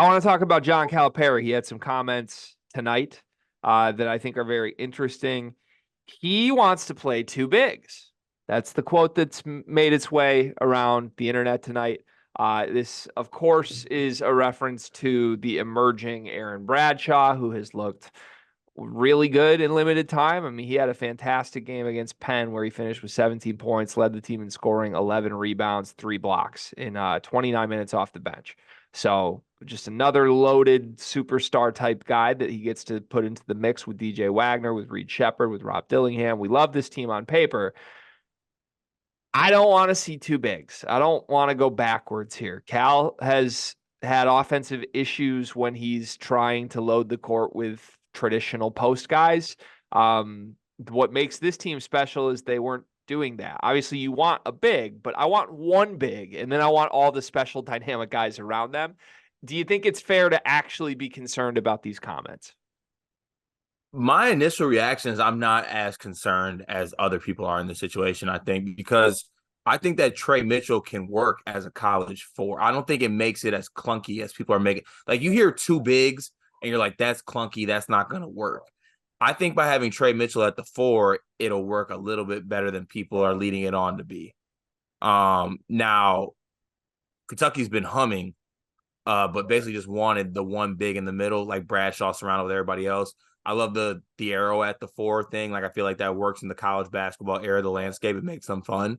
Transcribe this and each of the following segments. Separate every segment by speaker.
Speaker 1: I want to talk about John Calipari. He had some comments tonight that I think are very interesting. He wants to play two bigs. That's the quote that's made its way around the internet tonight. This, of course, is a reference to the emerging Aaron Bradshaw, who has looked really good in limited time. I mean, he had a fantastic game against Penn where he finished with 17 points, led the team in scoring, 11 rebounds, 3 blocks in 29 minutes off the bench. So just another loaded superstar type guy that he gets to put into the mix with DJ Wagner, with Reed Shepard, with Rob Dillingham. We love this team on paper. I don't want to see two bigs. I don't want to go backwards here. Cal has had offensive issues when he's trying to load the court with traditional post guys. What makes this team special is they weren't doing that. Obviously, you want a big, but I want one big, and then I want all the special dynamic guys around them. Do you think it's fair to actually be concerned about these comments?
Speaker 2: My initial reaction is I'm not as concerned as other people are in this situation, I think, because I think that Trey Mitchell can work as a college four. I don't think it makes it as clunky as people are making. Like you hear two bigs and you're like, that's clunky. That's not going to work. I think by having Trey Mitchell at the four, it'll work a little bit better than people are leading it on to be. Now Kentucky's been humming, but basically just wanted the one big in the middle, like Bradshaw surrounded with everybody else. I love the arrow at the four thing. Like I feel like that works in the college basketball era, the landscape. It makes them fun.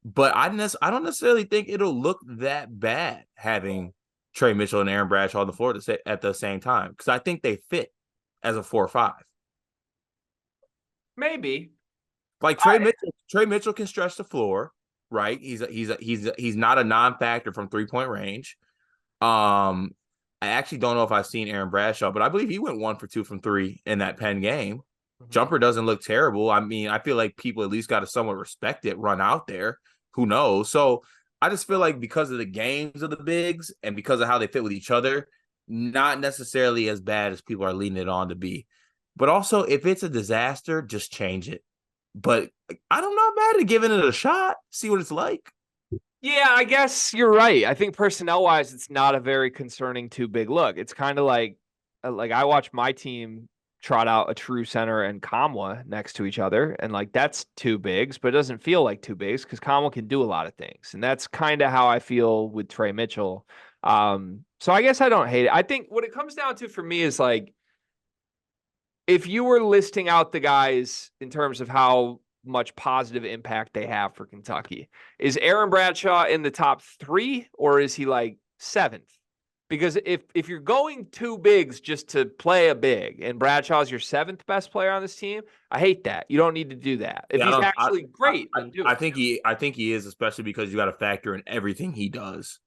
Speaker 2: But I don't necessarily think it'll look that bad having Trey Mitchell and Aaron Bradshaw on the floor at the same time, because I think they fit as a 4-5.
Speaker 1: Maybe.
Speaker 2: Like Trey Mitchell can stretch the floor, right? He's not a non-factor from 3-point range. Um, I actually don't know if I've seen Aaron Bradshaw, but I believe he went 1 for 2 from three in that Penn game. Jumper doesn't look terrible. I mean, I feel like people at least got to somewhat respect it, run out there. Who knows? So I just feel like because of the games of the bigs and because of how they fit with each other, not necessarily as bad as people are leading it on to be. But also, if it's a disaster, just change it. But I don't know, mad at giving it a shot, see what it's like.
Speaker 1: Yeah, I guess you're right. I think personnel wise, it's not a very concerning too big look. It's kind of like I watch my team trot out a true center and Kamwa next to each other, and like that's two bigs, but it doesn't feel like two bigs because Kamwa can do a lot of things, and that's kind of how I feel with Trey Mitchell. So I guess I don't hate it. I think what it comes down to for me is like if you were listing out the guys in terms of how much positive impact they have for Kentucky, is Aaron Bradshaw in the top three or is he like seventh? Because if you're going two bigs just to play a big and Bradshaw's your seventh best player on this team, I hate that. You don't need to do that. If
Speaker 2: Yeah, I
Speaker 1: he's
Speaker 2: don't.
Speaker 1: actually great, then do
Speaker 2: I
Speaker 1: it.
Speaker 2: think he is, especially because you got to factor in everything he does.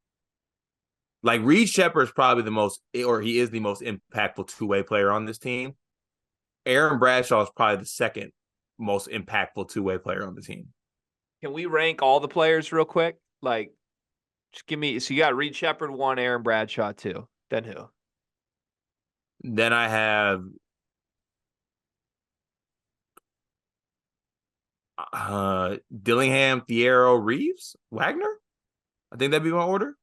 Speaker 2: Like Reed Shepard is probably the most, or he is the most impactful two-way player on this team. Aaron Bradshaw is probably the second most impactful two-way player on the team.
Speaker 1: Can we rank all the players real quick? Like, just give me. So you got Reed Shepard one, Aaron Bradshaw two. Then who?
Speaker 2: Then I have Dillingham, Fierro, Reeves, Wagner. I think that'd be my order.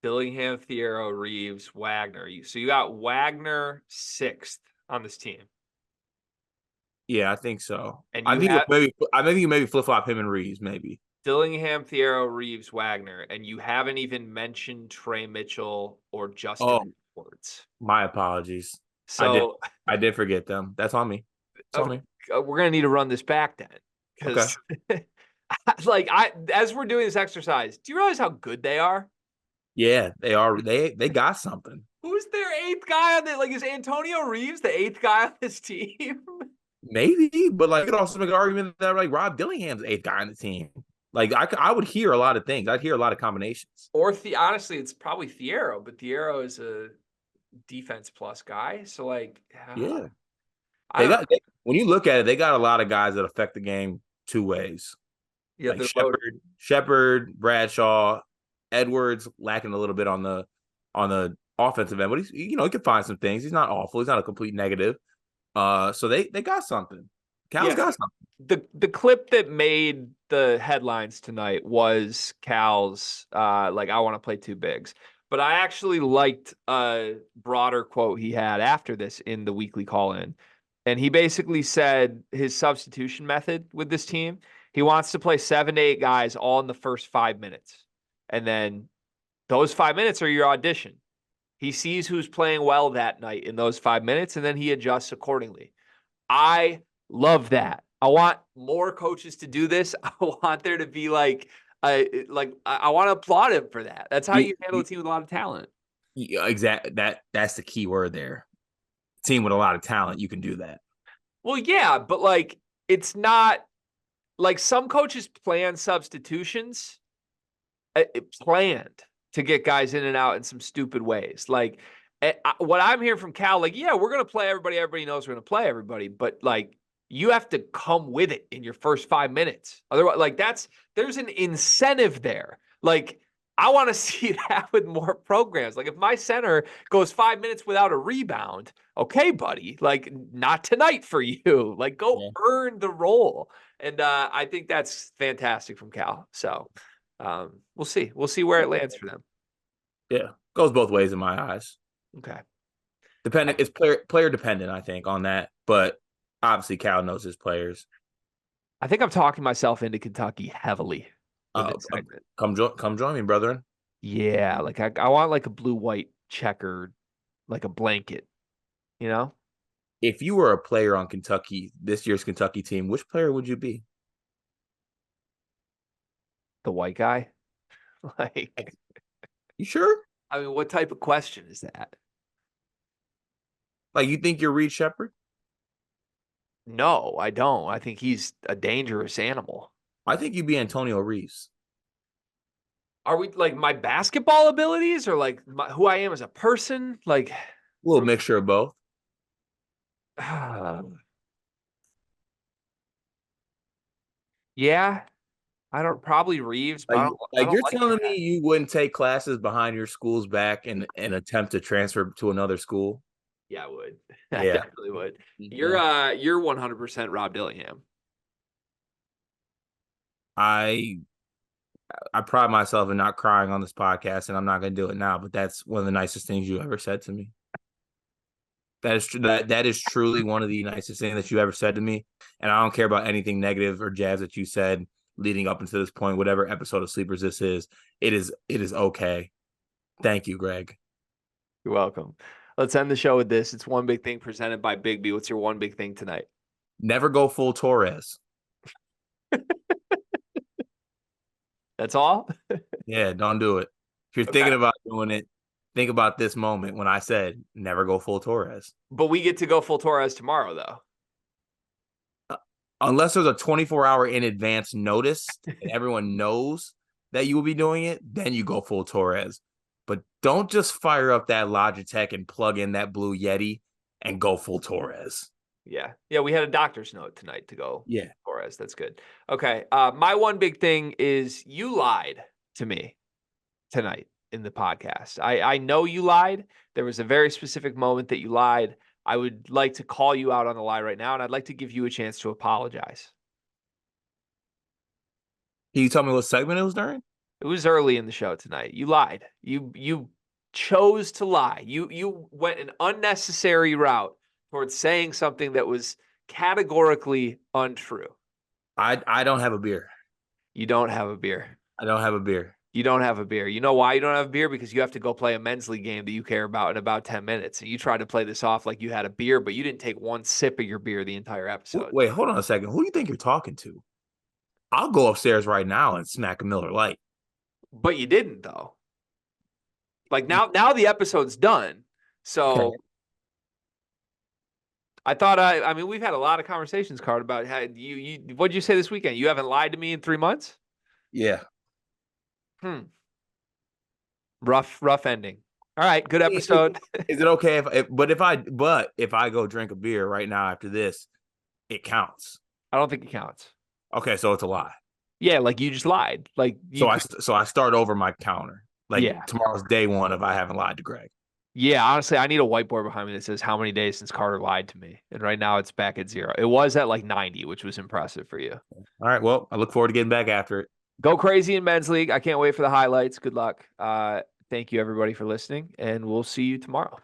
Speaker 1: Dillingham, Fierro, Reeves, Wagner. So you got Wagner sixth on this team,
Speaker 2: Yeah, I think so.
Speaker 1: and you have
Speaker 2: I think you maybe flip flop him and Reeves, maybe.
Speaker 1: Dillingham, Fierro, Reeves, Wagner, and you haven't even mentioned Trey Mitchell or
Speaker 2: Oh,
Speaker 1: Justin Edwards.
Speaker 2: my apologies. I did
Speaker 1: So
Speaker 2: I did forget them. That's on me. It's on me.
Speaker 1: we're gonna need to run this back then,
Speaker 2: Okay.
Speaker 1: because like I as we're doing this exercise, do you realize how good they are?
Speaker 2: Yeah, they are. They got something.
Speaker 1: Who's their eighth guy on the like? Is Antonio Reeves the eighth guy on this team?
Speaker 2: Maybe, but like you could also make an argument that like Rob Dillingham's the eighth guy on the team. Like I would hear a lot of things. I'd hear a lot of combinations.
Speaker 1: Or honestly, it's probably Thiero, but Thiero is a defense plus guy. So like,
Speaker 2: Yeah,
Speaker 1: I don't know.
Speaker 2: when you look at it, they got a lot of guys that affect the game two ways.
Speaker 1: Yeah,
Speaker 2: Like
Speaker 1: they're loaded.
Speaker 2: Shepard, Bradshaw, Edwards lacking a little bit on the offensive end, but he's he can find some things. He's not awful. He's not a complete negative. So they got something. Cal's
Speaker 1: Yeah,
Speaker 2: got something.
Speaker 1: the clip that made the headlines tonight was Cal's like I want to play two bigs. But I actually liked a broader quote he had after this in the weekly call-in. And he basically said his substitution method with this team, he wants to play 7 to 8 guys all in the first 5 minutes. And then those 5 minutes are your audition. He sees who's playing well that night in those 5 minutes, and then he adjusts accordingly. I love that. I want more coaches to do this. I want there to be I want to applaud him for that. That's how you handle a team with a lot of talent.
Speaker 2: Yeah, exactly. That's the key word there. Team with a lot of talent, you can do that.
Speaker 1: Well, yeah, but like it's not like some coaches plan substitutions planned to get guys in and out in some stupid ways. Like what I'm hearing from Cal, like, yeah, we're going to play everybody. Everybody knows we're going to play everybody, but like you have to come with it in your first 5 minutes. Otherwise, like there's an incentive there. Like I want to see that with more programs. Like if my center goes 5 minutes without a rebound, okay, buddy, like not tonight for you. Like go earn the role. And I think that's fantastic from Cal. So we'll see. We'll see where it lands for them.
Speaker 2: Yeah, goes both ways in my eyes.
Speaker 1: Okay.
Speaker 2: It's player dependent, I think, on that. But obviously, Cal knows his players.
Speaker 1: I think I'm talking myself into Kentucky heavily with this segment.
Speaker 2: Come join me, brethren.
Speaker 1: Yeah, like I want like a blue-white checkered, like a blanket, you know?
Speaker 2: If you were a player on Kentucky, this year's Kentucky team, which player would you be?
Speaker 1: The white guy? Like,
Speaker 2: you sure?
Speaker 1: I mean, what type of question is that?
Speaker 2: Like, you think you're Reed Shepherd?
Speaker 1: No, I don't. I think he's a dangerous animal.
Speaker 2: I think you'd be Antonio Reeves.
Speaker 1: Are we like my basketball abilities or like who I am as a person? Like
Speaker 2: a little mixture of both.
Speaker 1: Yeah, I don't probably Reeves. But
Speaker 2: you're telling me you wouldn't take classes behind your school's back and attempt to transfer to another school?
Speaker 1: Yeah, I would. I definitely would. You're 100% Rob Dillingham.
Speaker 2: I pride myself in not crying on this podcast, and I'm not going to do it now. But that's one of the nicest things you ever said to me. That is truly one of the nicest things that you ever said to me. And I don't care about anything negative or jazz that you said leading up until this point. Whatever episode of Sleepers this is, it is okay. Thank you, Greg.
Speaker 1: You're welcome. Let's end the show with this. It's One Big Thing presented by Big B. What's your one big thing tonight?
Speaker 2: Never go full Torres.
Speaker 1: That's all?
Speaker 2: Yeah, don't do it. If you're thinking about doing it, think about this moment when I said never go full Torres.
Speaker 1: But we get to go full Torres tomorrow, though.
Speaker 2: Unless there's a 24-hour in advance notice and everyone knows that you will be doing it, then you go full Torres. But don't just fire up that Logitech and plug in that Blue Yeti and go full Torres.
Speaker 1: Yeah. Yeah, we had a doctor's note tonight to go.
Speaker 2: Yeah.
Speaker 1: Torres. That's good. Okay. My one big thing is you lied to me tonight in the podcast. I know you lied. There was a very specific moment that you lied. I would like to call you out on the lie right now, and I'd like to give you a chance to apologize.
Speaker 2: Can you tell me what segment it was during?
Speaker 1: It was early in the show tonight. You lied. You chose to lie. You went an unnecessary route towards saying something that was categorically untrue.
Speaker 2: I don't have a beer.
Speaker 1: You don't have a beer.
Speaker 2: I don't have a beer.
Speaker 1: You don't have a beer. You know why you don't have a beer? Because you have to go play a men's league game that you care about in about 10 minutes. And you tried to play this off like you had a beer, but you didn't take one sip of your beer the entire episode.
Speaker 2: Wait, hold on a second. Who do you think you're talking to? I'll go upstairs right now and smack a Miller Lite.
Speaker 1: But you didn't, though. Like now the episode's done. So okay. I thought I mean, we've had a lot of conversations, Card, about how what'd you say this weekend? You haven't lied to me in 3 months?
Speaker 2: Yeah.
Speaker 1: Rough ending. All right, good episode.
Speaker 2: Is it okay if I go drink a beer right now after this, it counts?
Speaker 1: I don't think it counts.
Speaker 2: Okay, so it's a lie.
Speaker 1: Yeah, like you just lied. Like
Speaker 2: so I start over my counter. Like tomorrow's day one if I haven't lied to Greg.
Speaker 1: Yeah, honestly, I need a whiteboard behind me that says how many days since Carter lied to me. And right now it's back at 0. It was at like 90, which was impressive for you.
Speaker 2: All right, well, I look forward to getting back after it.
Speaker 1: Go crazy in men's league. I can't wait for the highlights. Good luck. Thank you, everybody, for listening, and we'll see you tomorrow.